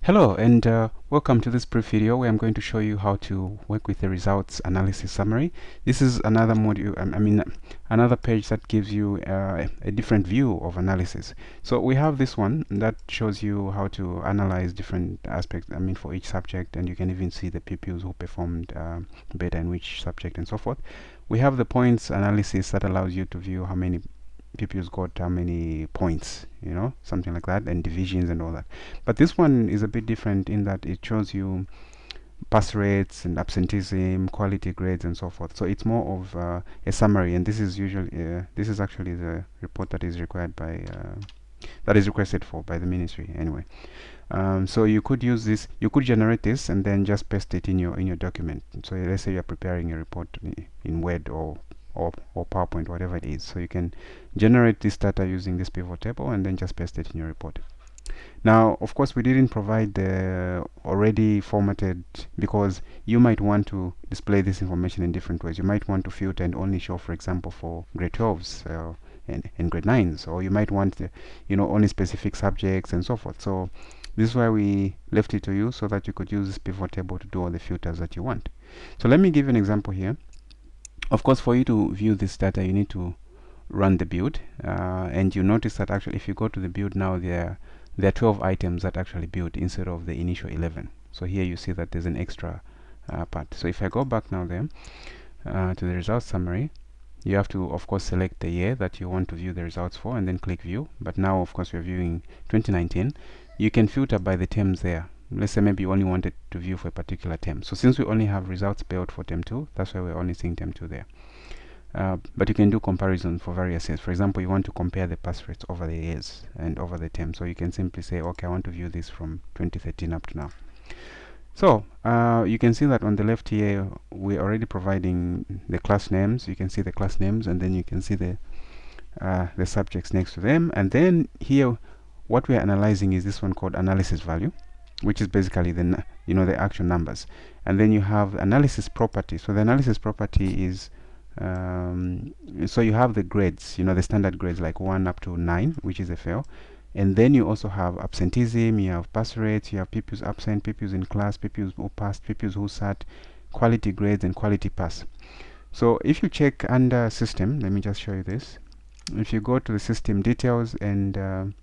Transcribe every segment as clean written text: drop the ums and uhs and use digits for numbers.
Hello and welcome to this brief video where I'm going to show you how to work with the results analysis summary. This is another module, another page that gives you a different view of analysis. So we have this one that shows you how to analyze different aspects, for each subject, and you can even see the pupils who performed better in which subject and so forth. We have the points analysis that allows you to view how many pupils got how many points, something like that, and divisions and all that. But this one is a bit different in that it shows you pass rates and absenteeism, quality grades, and so forth. So it's more of a summary, and this is usually this is actually the report that is required by that is requested for by the ministry anyway. So you could use this, you could generate this and then just paste it in your document. So let's say you're preparing a report in Word or PowerPoint, whatever it is. So you can generate this data using this pivot table and then just paste it in your report. Now, of course, we didn't provide the already formatted, because you might want to display this information in different ways. You might want to filter and only show, for example, for grade 12s and grade 9s, or you might want only specific subjects and so forth. So this is why we left it to you, so that you could use this pivot table to do all the filters that you want. So let me give you an example here. Of course, for you to view this data, you need to run the build, and you notice that actually if you go to the build now, there are 12 items that actually build instead of the initial 11. So here you see that there's an extra part. So if I go back now there to the results summary, you have to of course select the year that you want to view the results for and then click view. But now of course we're viewing 2019. You can filter by the terms there. Let's say maybe you only wanted to view for a particular term. So since we only have results built for term 2, that's why we're only seeing term 2 there. But you can do comparison for various years. For example, you want to compare the pass rates over the years and over the term. So you can simply say, okay, I want to view this from 2013 up to now. So you can see that on the left here, we're already providing the class names. You can see the class names, and then you can see the subjects next to them. And then here, what we're analyzing is this one called analysis value, which is basically the the actual numbers. And then you have analysis property. So the analysis property is so you have the grades, the standard grades like 1 up to 9, which is a fail. And then you also have absenteeism, you have pass rates, you have pupils absent, pupils in class, pupils who passed, pupils who sat, quality grades, and quality pass. So if you check under system, let me just show you this. If you go to the system details, and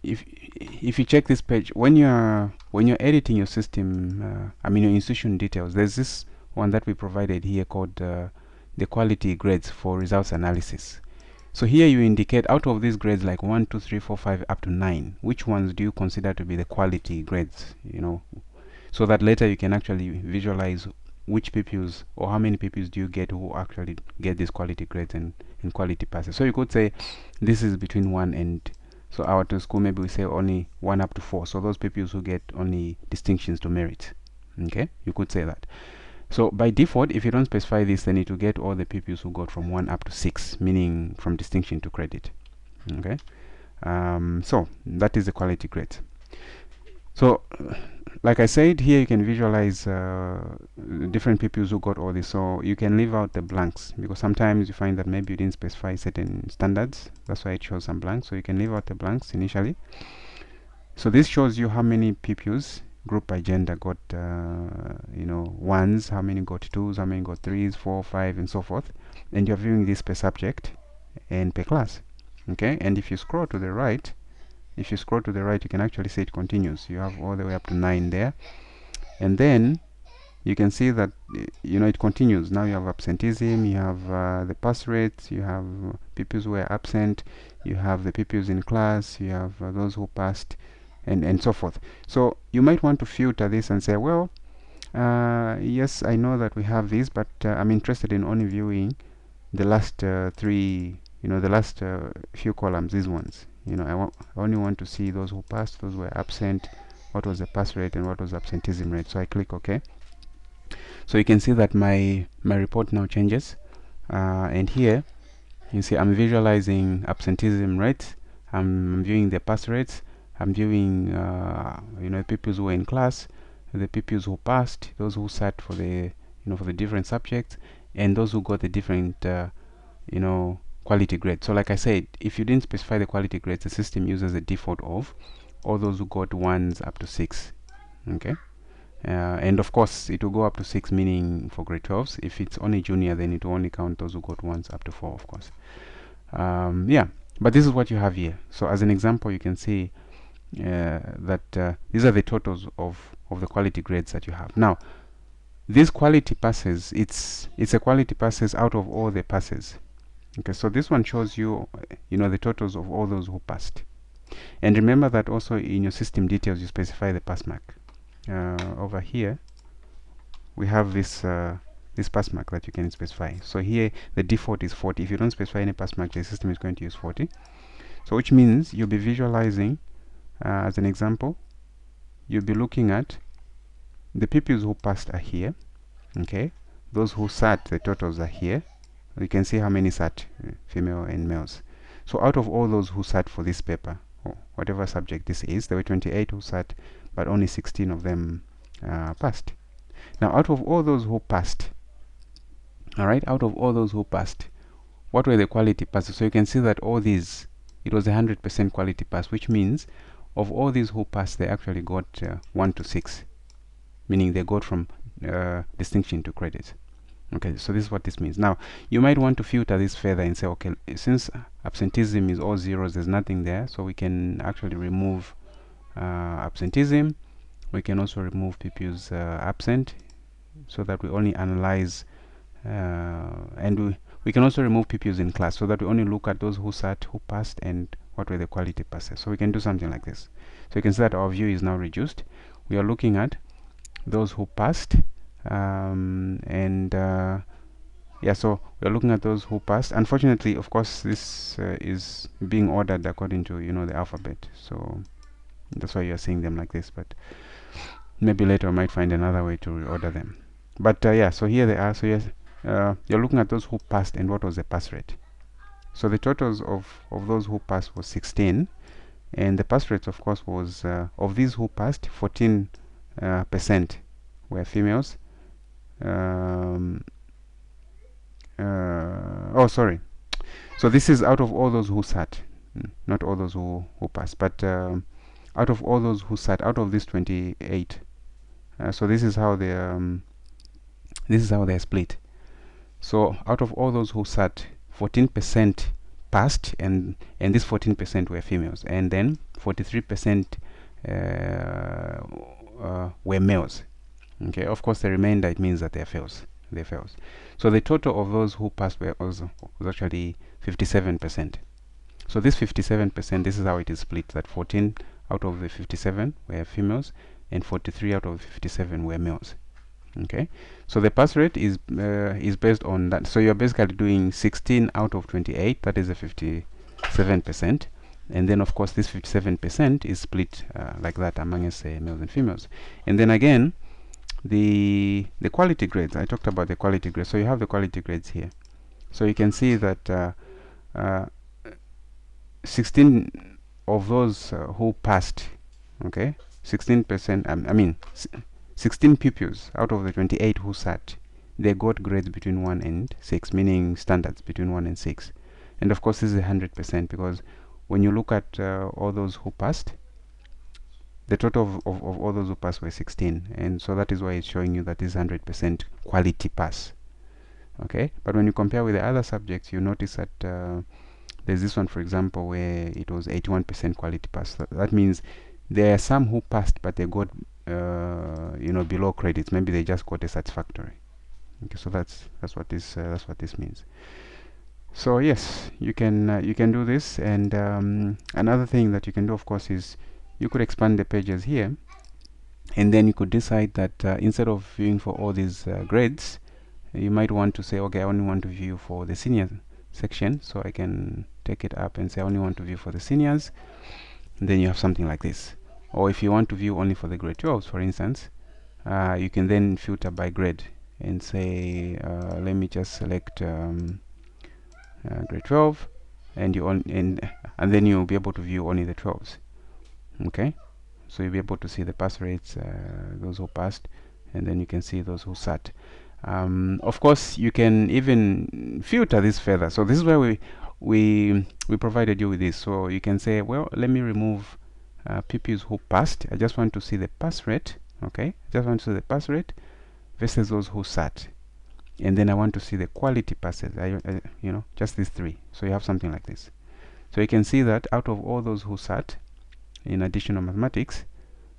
if you check this page, when you're editing your system, your institution details, there's this one that we provided here called the quality grades for results analysis. So here you indicate out of these grades like 1, 2, 3, 4, 5 up to 9, which ones do you consider to be the quality grades, so that later you can actually visualize which pupils or how many pupils do you get who actually get these quality grades and quality passes. So you could say this is between 1 and, so our to school maybe we say only 1 up to 4. So those pupils who get only distinctions to merit. Okay, you could say that. So by default, if you don't specify this, then it will get all the pupils who got from 1 up to 6, meaning from distinction to credit. Okay, so that is the quality grade. So like I said, here you can visualize different pupils who got all this. So you can leave out the blanks, because sometimes you find that maybe you didn't specify certain standards. That's why it shows some blanks. So you can leave out the blanks initially. So this shows you how many pupils group by gender got ones, how many got twos, how many got threes, 4, 5, and so forth. And you're viewing this per subject and per class. Okay, and if you scroll to the right, you can actually see it continues. You have all the way up to 9 there, and then you can see that it continues. Now you have absenteeism, you have the pass rates, you have pupils who were absent, you have the pupils in class, you have those who passed, and so forth. So you might want to filter this and say, well, yes, I know that we have this, but I'm interested in only viewing the last three, the last few columns, these ones. I only want to see those who passed, those who were absent, what was the pass rate, and what was the absenteeism rate. So I click OK. So you can see that my report now changes, and here you see I'm visualizing absenteeism rates, I'm viewing the pass rates, I'm viewing pupils who were in class, the pupils who passed, those who sat for the for the different subjects, and those who got the different quality grades. So like I said, if you didn't specify the quality grades, the system uses the default of all those who got 1s up to 6. Okay, and of course it will go up to 6, meaning for grade 12s. If it's only junior, then it will only count those who got 1s up to 4, of course. Yeah, but this is what you have here. So as an example, you can see that these are the totals of the quality grades that you have. Now, these quality passes, it's a quality passes out of all the passes. Okay, so this one shows you, the totals of all those who passed. And remember that also in your system details you specify the pass mark. Over here we have this this pass mark that you can specify. So here the default is 40. If you don't specify any pass mark, the system is going to use 40. So which means you'll be visualizing, as an example, you'll be looking at the pupils who passed are here. Okay, those who sat, the totals are here. You can see how many sat, female and males. So out of all those who sat for this paper, or whatever subject this is, there were 28 who sat, but only 16 of them passed. Now out of all those who passed, alright, out of all those who passed, what were the quality passes? So you can see that all these, it was 100% quality pass, which means of all these who passed, they actually got 1 to 6, meaning they got from distinction to credit. Okay, so this is what this means. Now you might want to filter this further and say, okay, since absenteeism is all zeros, there's nothing there, so we can actually remove absenteeism. We can also remove pupils absent, so that we only analyze and we can also remove pupils in class, so that we only look at those who sat, who passed, and what were the quality passes. So we can do something like this. So you can see that our view is now reduced. We are looking at those who passed, yeah, so we're looking at those who passed. Unfortunately, of course, this is being ordered according to the alphabet, so that's why you're seeing them like this, but maybe later I might find another way to reorder them. But yeah, so here they are. So yes, you're looking at those who passed and what was the pass rate. So the totals of those who passed was 16, and the pass rate, of course, was of these who passed, 14% were females. Oh, sorry. So this is out of all those who sat, not all those who passed, but out of all those who sat, out of these 28. So this is how they are split. So out of all those who sat, 14% passed, and this 14% were females, and then 43% were males. Okay, of course the remainder, it means that they fails. So the total of those who passed was actually 57%. So this 57%, this is how it is split, that 14 out of the 57 were females and 43 out of 57 were males. Okay, so the pass rate is based on that. So you're basically doing 16 out of 28, that is a 57%, and then of course this 57% is split like that among us, males and females. And then again, the quality grades, I talked about the quality grades. So you have the quality grades here. So you can see that 16 of those who passed, okay, 16%, I mean 16 pupils out of the 28 who sat, they got grades between 1 and 6, meaning standards between 1 and 6. And of course this is 100%, because when you look at all those who passed, the total of all those who passed were 16, and so that is why it's showing you that this 100% quality pass. Okay, but when you compare with the other subjects, you notice that there's this one, for example, where it was 81% quality pass. That means there are some who passed, but they got below credits. Maybe they just got a satisfactory. Okay, so that's what this means. So yes, you can do this. And another thing that you can do, of course, is you could expand the pages here, and then you could decide that instead of viewing for all these grades, you might want to say, okay, I only want to view for the senior section. So I can take it up and say I only want to view for the seniors, and then you have something like this. Or if you want to view only for the grade 12s, for instance, you can then filter by grade and say let me just select grade 12, and then you'll be able to view only the 12s. Okay, so you'll be able to see the pass rates, those who passed, and then you can see those who sat. Of course, you can even filter this further. So this is where we provided you with this. So you can say, well, let me remove pupils who passed. I just want to see the pass rate. Okay, I just want to see the pass rate versus those who sat, and then I want to see the quality passes. You know, just these three. So you have something like this. So you can see that out of all those who sat in additional mathematics,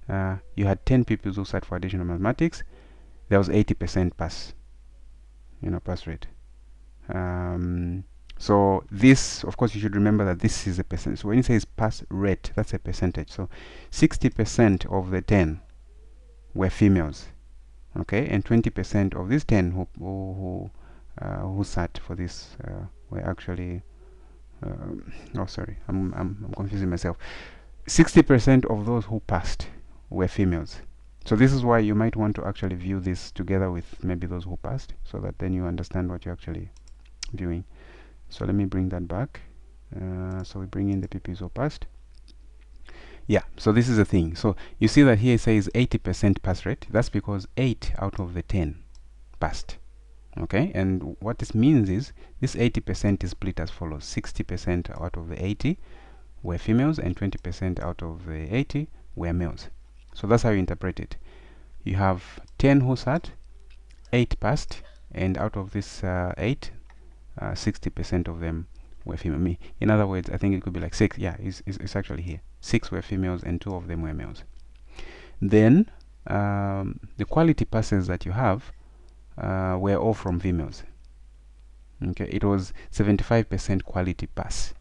you had 10 pupils who sat for additional mathematics. There was 80% pass, you know, pass rate. So this, of course, you should remember that this is a percentage. So when it says pass rate, that's a percentage. So 60% of the 10 were females, okay, and 20% of these 10 who sat for this were actually oh, sorry, I'm confusing myself. 60% of those who passed were females. So this is why you might want to actually view this together with maybe those who passed, so that then you understand what you're actually viewing. So let me bring that back. So we bring in the pupils who passed. Yeah, so this is the thing. So you see that here it says 80% pass rate. That's because 8 out of the 10 passed. Okay, and what this means is this 80% is split as follows: 60% out of the 80 were females and 20% out of the 80 were males. So that's how you interpret it. You have 10 who sat, 8 passed, and out of this 8, 60% of them were female. In other words, I think it could be like 6. Yeah, it's actually here. 6 were females and 2 of them were males. Then the quality passes that you have were all from females. Okay, it was 75% quality pass,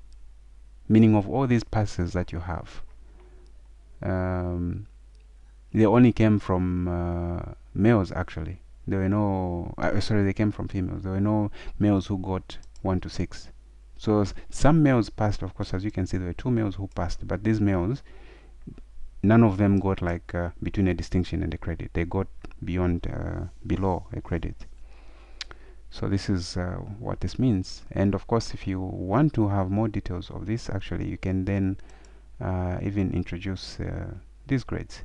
meaning of all these passes that you have, they only came from males. Actually, there were no sorry, they came from females. There were no males who got 1 to 6. So some males passed. Of course, as you can see, there were 2 males who passed, but these males, none of them got like between a distinction and a credit. They got beyond below a credit. So this is what this means. And of course, if you want to have more details of this, actually you can then even introduce these grades.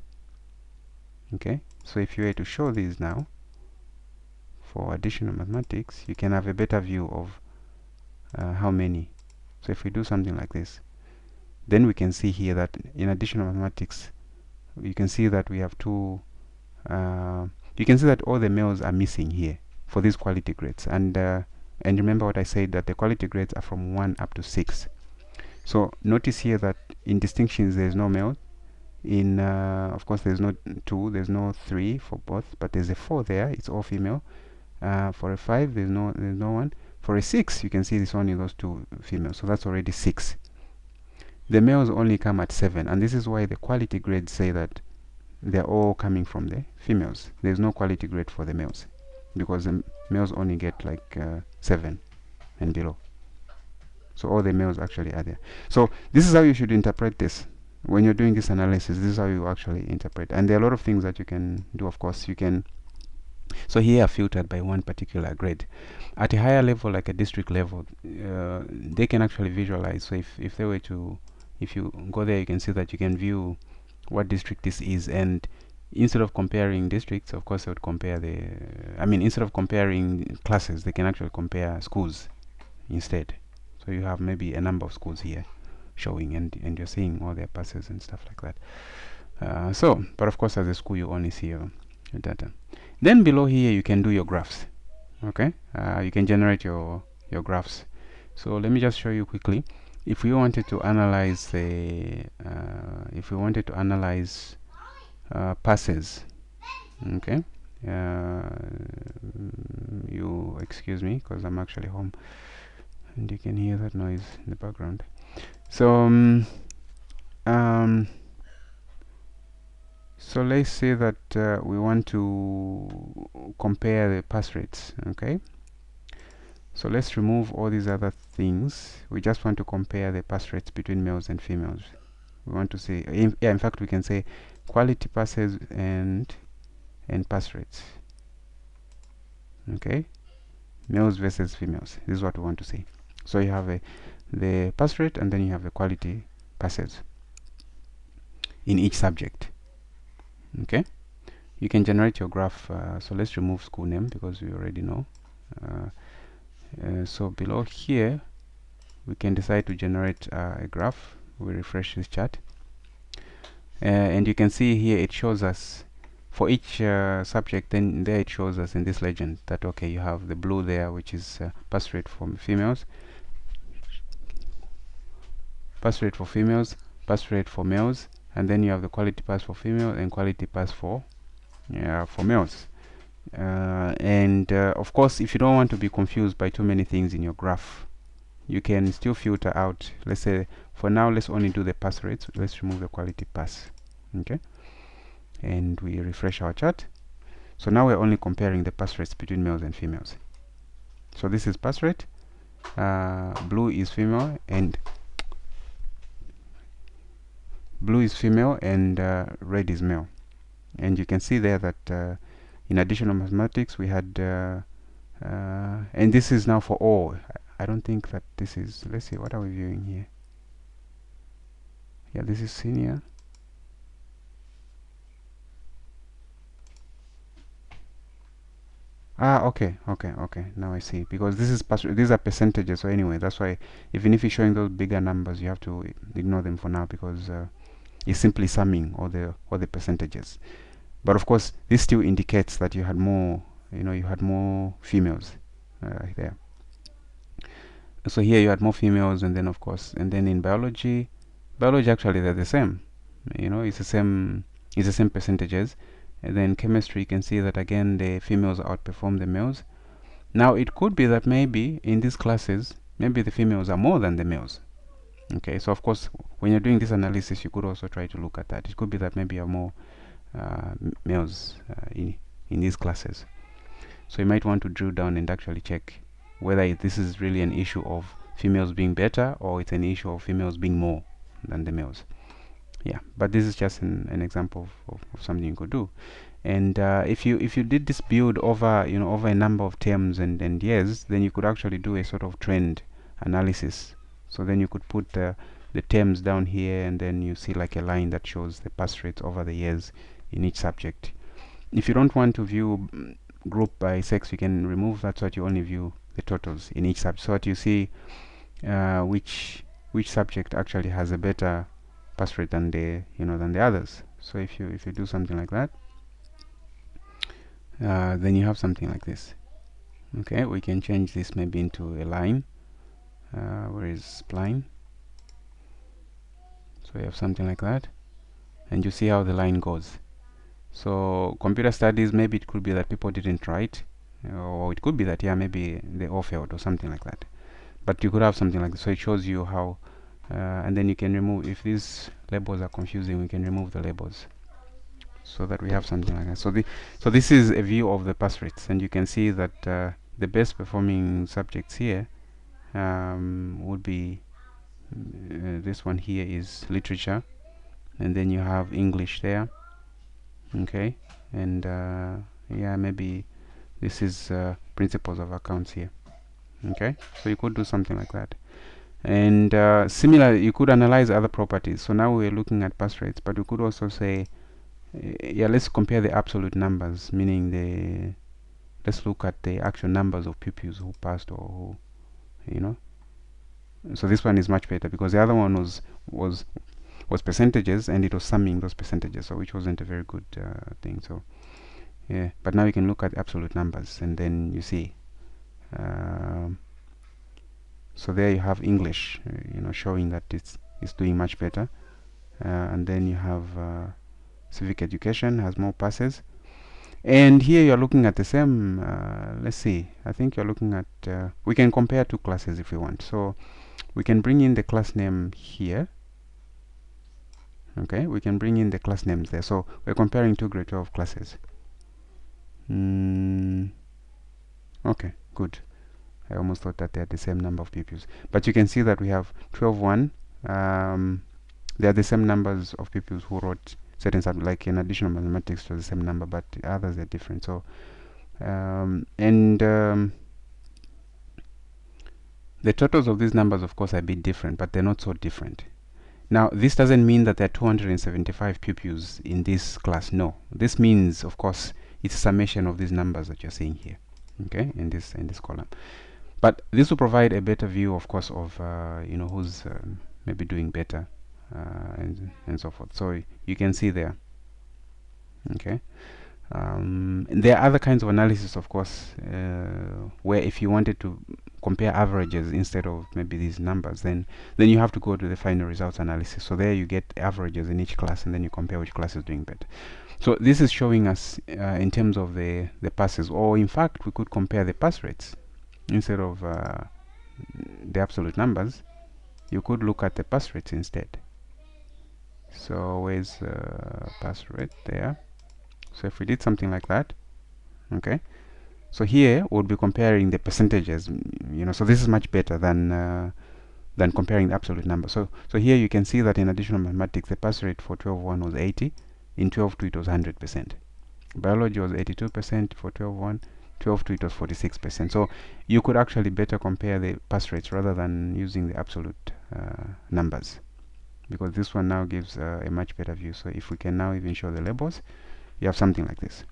Okay, so if you were to show these now for additional mathematics, you can have a better view of how many. So if we do something like this, then we can see here that in additional mathematics, you can see that we have 2 you can see that all the males are missing here for these quality grades, and remember what I said, that the quality grades are from 1 up to 6. So notice here that in distinctions there is no male. In of course there's no 2, there's no 3 for both, but there's a 4 there, it's all female. For a 5 there's no 1. For a 6 you can see there's only those 2 females, so that's already 6. The males only come at 7, and this is why the quality grades say that they're all coming from the females. There's no quality grade for the males, because the males only get like 7 and below. So all the males actually are there. So this is how you should interpret this. When you're doing this analysis, this is how you actually interpret. And there are a lot of things that you can do. Of course, you can. So here are filtered by one particular grade. At a higher level, like a district level, they can actually visualize. So if they were to, if you go there, you can see that you can view what district this is, and instead of comparing districts, of course, they would compare the, instead of comparing classes, they can actually compare schools instead. So you have maybe a number of schools here showing, and you're seeing all their passes and stuff like that. But of course, as a school, you only see your data. Then below here, you can do your graphs. Okay, you can generate your graphs. So let me just show you quickly. If we wanted to analyze the, passes, okay. You excuse me because I'm actually home, and you can hear that noise in the background. So so let's say that we want to compare the pass rates. Okay, so let's remove all these other things. We just want to compare the pass rates between males and females. We want to say, in fact, we can say quality passes and pass rates. Okay, males versus females. This is what we want to say. So you have the pass rate, and then you have the quality passes in each subject. Okay, you can generate your graph. So let's remove school name because we already know. So below here, we can decide to generate a graph. We refresh this chart. and you can see here it shows us for each subject. Then there it shows us in this legend that okay, you have the blue there, which is pass rate for females, pass rate for females, pass rate for males, and then you have the quality pass for female and quality pass for males. And of course, if you don't want to be confused by too many things in your graph, you can still filter out. Let's say for now, let's only do the pass rates. Let's remove the quality pass. Okay, and we refresh our chart. So now we're only comparing the pass rates between males and females. So this is pass rate. Blue is female and red is male. And you can see there that in additional mathematics we had and this is now for all. I don't think that this is, let's see, what are we viewing here? Yeah, this is senior. Okay, now I see, because this is these are percentages. So anyway, that's why even if you're showing those bigger numbers, you have to ignore them for now, because it's simply summing all the percentages. But of course, this still indicates that you had more, you had more females there. So here you had more females, and then of course, and then in biology actually they're the same. It's the same percentages. And then chemistry, you can see that again the females outperform the males. Now it could be that maybe in these classes, maybe the females are more than the males. Okay, so of course, when you're doing this analysis, you could also try to look at that. It could be that maybe you are more males in these classes. So you might want to drill down and actually check whether this is really an issue of females being better, or it's an issue of females being more than the males. Yeah, but this is just an example of something you could do. And if you did this build over over a number of terms and years, then you could actually do a sort of trend analysis. So then you could put the terms down here, and then you see like a line that shows the pass rates over the years in each subject. If you don't want to view group by sex, you can remove that, so that you only view the totals in each subject, so that you see which subject actually has a better pass rate than the others. So if you do something like that, then you have something like this. Okay, we can change this maybe into a line. Where is spline? So you have something like that, and you see how the line goes. So computer studies, maybe it could be that people didn't write, or it could be that maybe they all failed or something like that. But you could have something like this. So it shows you how, and then you can remove, if these labels are confusing, we can remove the labels, so that we have something like that. So this is a view of the pass rates, and you can see that the best performing subjects here would be this one here is literature, and then you have English there. Okay, and yeah, maybe this is principles of accounts here. Okay, so you could do something like that. And similarly, you could analyze other properties. So now we're looking at pass rates, but we could also say, yeah, let's compare the absolute numbers, meaning let's look at the actual numbers of pupils who passed, or who, so this one is much better, because the other one was percentages, and it was summing those percentages, so which wasn't a very good thing. So yeah, but now you can look at absolute numbers, and then you see so there you have English, showing that it's doing much better, and then you have civic education has more passes. And here you're looking at the same, let's see, I think you're looking at, we can compare two classes if we want. So we can bring in the class name here. Okay, we can bring in the class names there. So we're comparing two grade 12 classes. Okay, good. I almost thought that they had the same number of pupils. But you can see that we have 12-1. They are the same numbers of pupils who wrote certain subjects, like in additional mathematics to the same number, but the others are different. So the totals of these numbers, of course, are a bit different, but they're not so different. Now, this doesn't mean that there are 275 pupils in this class. No, this means, of course, it's a summation of these numbers that you're seeing here. Okay, in this column. But this will provide a better view, of course, of who's maybe doing better and so forth. So you can see there. Okay. There are other kinds of analysis, of course, where if you wanted to compare averages instead of maybe these numbers, then you have to go to the final results analysis. So there you get averages in each class, and then you compare which class is doing better. So this is showing us in terms of the passes, or in fact we could compare the pass rates instead of the absolute numbers. You could look at the pass rates instead. So where's pass rate? There. So if we did something like that, okay, so here we'll be comparing the percentages, so this is much better than comparing the absolute number. So here you can see that in additional mathematics the pass rate for 12.1 was 80, in 12.2 it was 100%, biology was 82% for 12.1, 12.2 it was 46%. So you could actually better compare the pass rates rather than using the absolute numbers, because this one now gives a much better view. So if we can now even show the labels, you have something like this.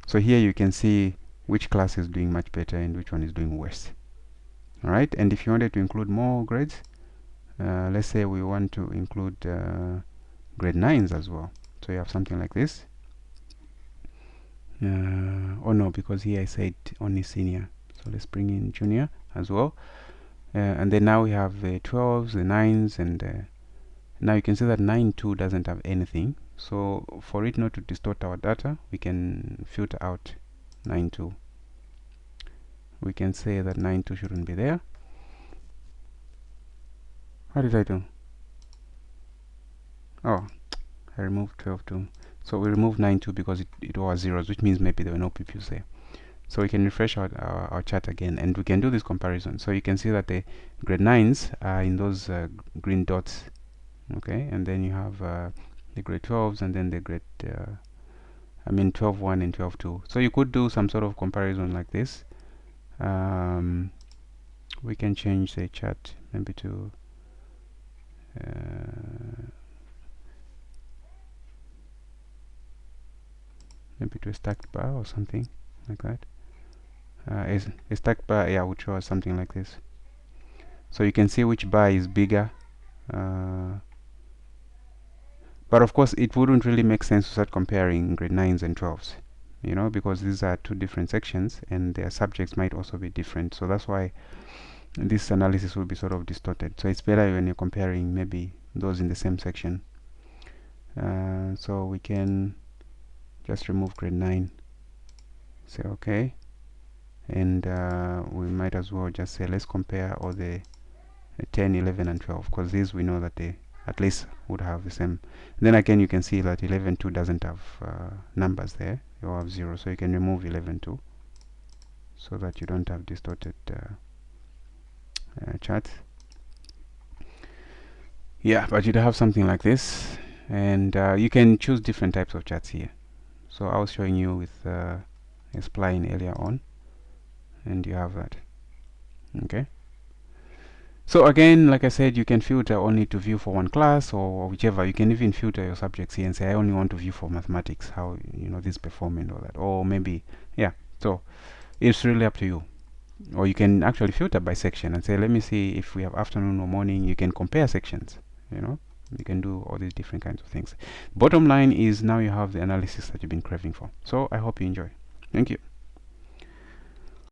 So here you can see which class is doing much better and which one is doing worse. Alright, and if you wanted to include more grades, let's say we want to include grade 9s as well. So you have something like this. Oh no, because here I said only senior. So let's bring in junior as well. And then now we have the 12s, the 9s, and now you can see that 9.2 doesn't have anything. So for it not to distort our data, we can filter out 9.2. We can say that 9.2 shouldn't be there. How did I do? Oh, I removed 12.2. So we removed 9.2 because it was zeros, which means maybe there were no pupils there. So we can refresh our chart again, and we can do this comparison. So you can see that the grade 9s are in those green dots, okay, and then you have the grade 12s, and then the grade 12.1 and 12.2. So you could do some sort of comparison like this. We can change the chart maybe to a stacked bar or something like that. A stacked bar, yeah, would show us something like this. So you can see which bar is bigger. But of course it wouldn't really make sense to start comparing grade 9s and 12s, because these are two different sections and their subjects might also be different. So that's why this analysis will be sort of distorted. So it's better when you're comparing maybe those in the same section. So we can just remove grade 9, say OK, and we might as well just say let's compare all the 10, 11 and 12, because these we know that they at least would have the same. Then again you can see that 11.2 doesn't have numbers there, you have 0, so you can remove 11.2 so that you don't have distorted charts. Yeah, but you'd have something like this, and you can choose different types of charts here. So I was showing you with a spline earlier on, and you have that. Okay. So again, like I said, you can filter only to view for one class or whichever. You can even filter your subjects here and say I only want to view for mathematics, how this perform and all that. Or maybe, yeah, so it's really up to you. Or you can actually filter by section and say, let me see if we have afternoon or morning. You can compare sections, you can do all these different kinds of things. Bottom line is now you have the analysis that you've been craving for. So I hope you enjoy. Thank you.